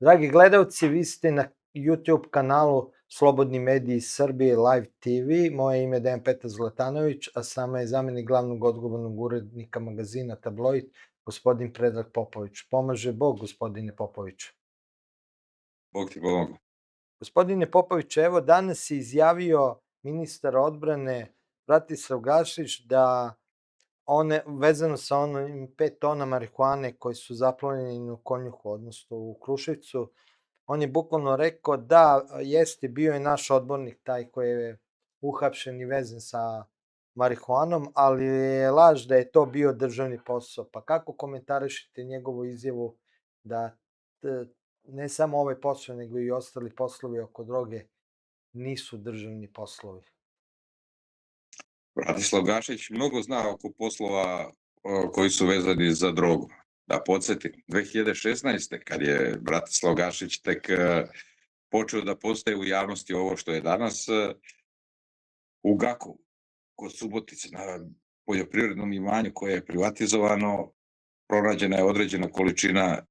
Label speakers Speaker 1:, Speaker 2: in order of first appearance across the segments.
Speaker 1: Dragi gledalci, vi ste na YouTube kanalu Slobodni mediji Srbije Live TV. Moje ime je Dejan Petar Zlatanović, a sa nama je zamenik glavnog odgovornog urednika magazina Tabloid, gospodin Predrag Popović. Pomaže Bog, gospodine Popoviću.
Speaker 2: Bog ti pomogu.
Speaker 1: Gospodine Popović, evo danas je izjavio ministar odbrane Bratislav Gašić da vezano sa onim 5 tona marihuane koji su zaplenjeni u Konjuhu, odnosno u Kruševcu, on je bukvalno rekao da jeste, bio je naš odbornik taj koji je uhapšen i vezan sa marihuanom, ali je laž da je to bio državni posao. Pa kako komentarišete njegovu izjavu da ne samo ovaj posao, nego i ostali poslovi oko droge nisu državni poslovi?
Speaker 2: Bratislav Gašić mnogo zna oko poslova koji su vezani za drogu. Da podsjetim, 2016. kad je Bratislav Gašić tek počeo da postaje u javnosti ovo što je danas, u Gakovu, kod Subotice, na poljoprivrednom imanju koje je privatizovano, pronađena je određena količina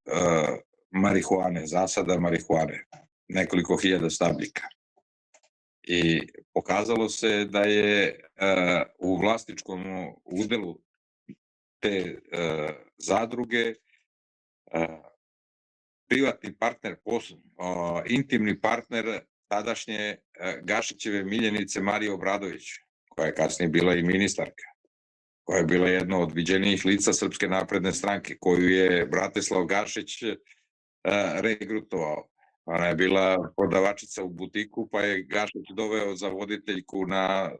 Speaker 2: marihuane, zasada marihuane, nekoliko hiljada stabljika. I pokazalo se da je u vlasničkom udelu te zadruge privatni partner, intimni partner tadašnje Gašićeve miljenice Marije Obradović, koja je kasnije bila i ministarka, koja je bila jedno od viđenijih lica Srpske napredne stranke, koju je Bratislav Gašić regrutovao. Ona je bila prodavačica u butiku, pa je Gašić doveo za voditeljku na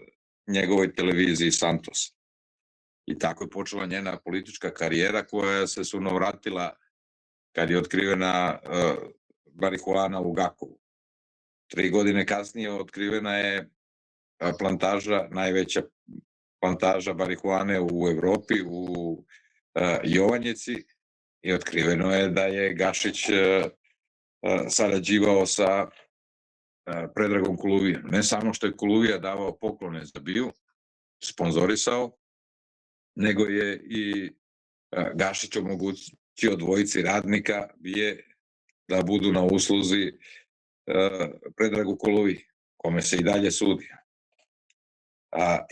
Speaker 2: njegovoj televiziji Santos. I tako je počela njena politička karijera, koja se sunovratila kad je otkrivena marihuana u Gakovu. 3 godine kasnije otkrivena je plantaža, najveća plantaža marihuane u Evropi, u Jovanjici, i otkriveno je da je Gašić sarađivao sa Predragom Koluvijom. Ne samo što je Koluvija davao poklone za BIA, sponzorisao, nego je i Gašić omogućio dvojici radnika BIA da budu na usluzi Predragu Koluviji, kome se i dalje sudi.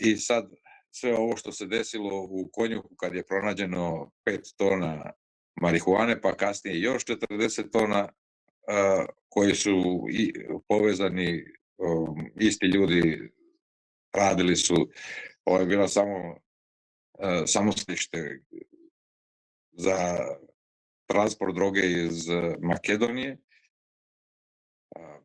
Speaker 2: I sad sve ovo što se desilo u Konjuhu kad je pronađeno 5 tona marihuane, pa kasnije još 40 tona, koji su povezani, isti ljudi radili su, ovo je bilo samo skladište za transport droge iz Makedonije.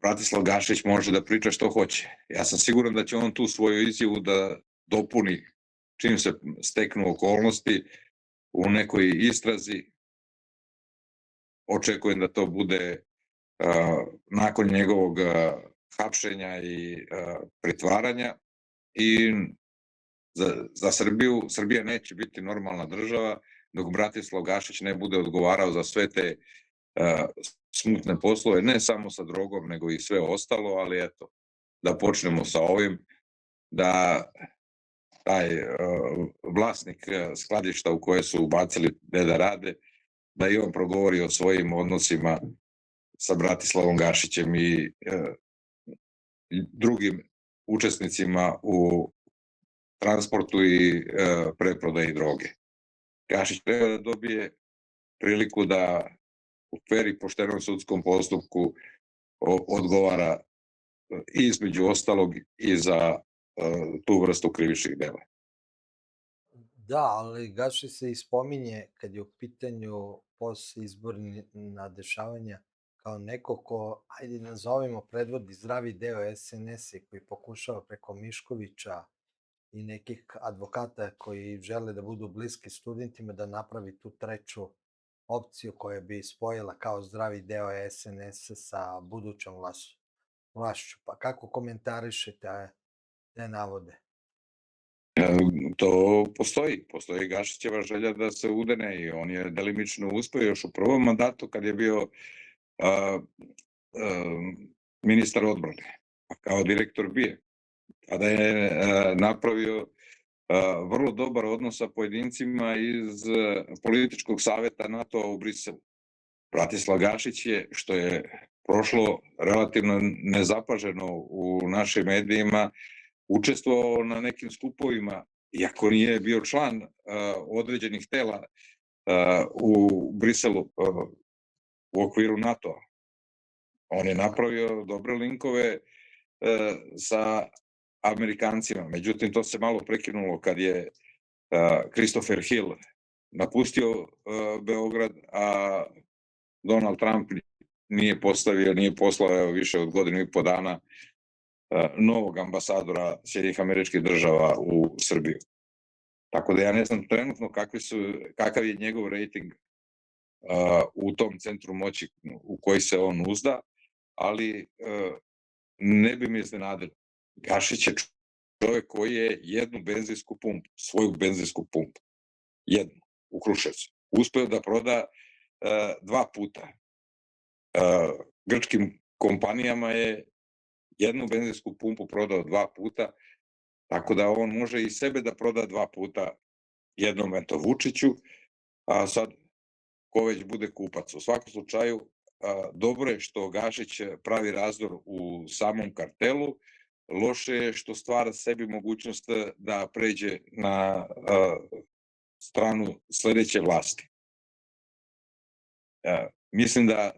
Speaker 2: Bratislav Gašić može da priča što hoće. Ja sam siguran da će on tu svoju izjavu da dopuni čim se steknu okolnosti u nekoj istrazi. Očekujem da to bude nakon njegovog hapšenja i pritvaranja. I za Srbiju, Srbija neće biti normalna država dok Bratislav Gašić ne bude odgovarao za sve te smutne poslove, ne samo sa drogom, nego i sve ostalo, ali eto, da počnemo sa ovim, da taj vlasnik skladišta u koje su ubacili da rade, da i on progovori o svojim odnosima sa Bratislavom Gašićem i drugim učesnicima u transportu i preprodaji droge. Gašić treba da dobije priliku da u fer i poštenom sudskom postupku odgovara i između ostalog i za tu vrstu krivičnih dela.
Speaker 1: Da, ali Gašić se ispominje kad je u pitanju postizborna dešavanja kao neko ko, ajde nazovimo, predvodi zdravi deo SNS-a koji pokušava preko Miškovića i nekih advokata koji žele da budu bliski studentima da napravi tu treću opciju koja bi spojila kao zdravi deo SNS-a sa budućom vlašću. Pa kako komentarišete te navode?
Speaker 2: To postoji Gašićeva želja da se udene i on je delimično uspeo još u prvom mandatu kad je bio ministar odbrane, kao direktor BIA. Tada je napravio vrlo dobar odnos sa pojedincima iz političkog saveta NATO u Briselu. Bratislav Gašić je, što je prošlo relativno nezapaženo u našim medijima, učestvovao na nekim skupovima, iako nije bio član određenih tela u Briselu u okviru NATO-a. On je napravio dobre linkove sa Amerikancima, međutim to se malo prekinulo kad je Christopher Hill napustio Beograd, a Donald Trump nije poslao više od godinu i po dana novog ambasadora Sjedinjenih Američkih Država u Srbiju. Tako da ja ne znam trenutno kakav je njegov rejting u tom centru moći u koji se on uzda, ali ne bi me iznenadilo. Gašić je čovjek koji je jednu benzinsku pumpu, svoju benzinsku pumpu, jednu, u Kruševcu, uspeo da proda 2 puta. Grčkim kompanijama je jednu benzinsku pumpu prodao 2 puta, tako da on može i sebe da proda 2 puta jednom Vučiću, a sad ko već bude kupac. U svakom slučaju, dobro je što Gašić pravi razdor u samom kartelu, loše je što stvara sebi mogućnost da pređe na stranu sledeće vlasti. Mislim da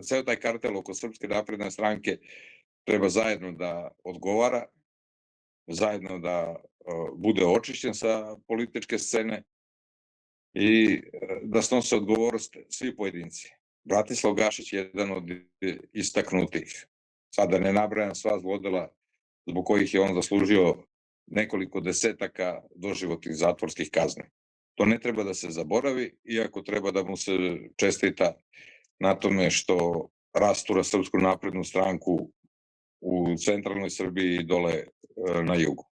Speaker 2: ceo taj kartel oko Srpske napredne stranke treba zajedno da odgovara, zajedno da bude očišćen sa političke scene i da snose odgovornost svi pojedinci. Bratislav Gašić je jedan od istaknutih. Sada ne nabrajam sva zlodela zbog kojih je on zaslužio nekoliko desetaka doživotnih zatvorskih kazni. To ne treba da se zaboravi, iako treba da mu se čestita na tome što rastura Srpsku naprednu stranku u centralnoj Srbiji i dole na jugu.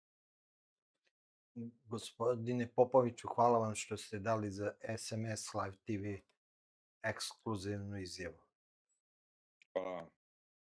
Speaker 1: Gospodine Popoviću, hvala vam što ste dali za SMS Live TV ekskluzivnu izjavu.
Speaker 2: Hvala vam.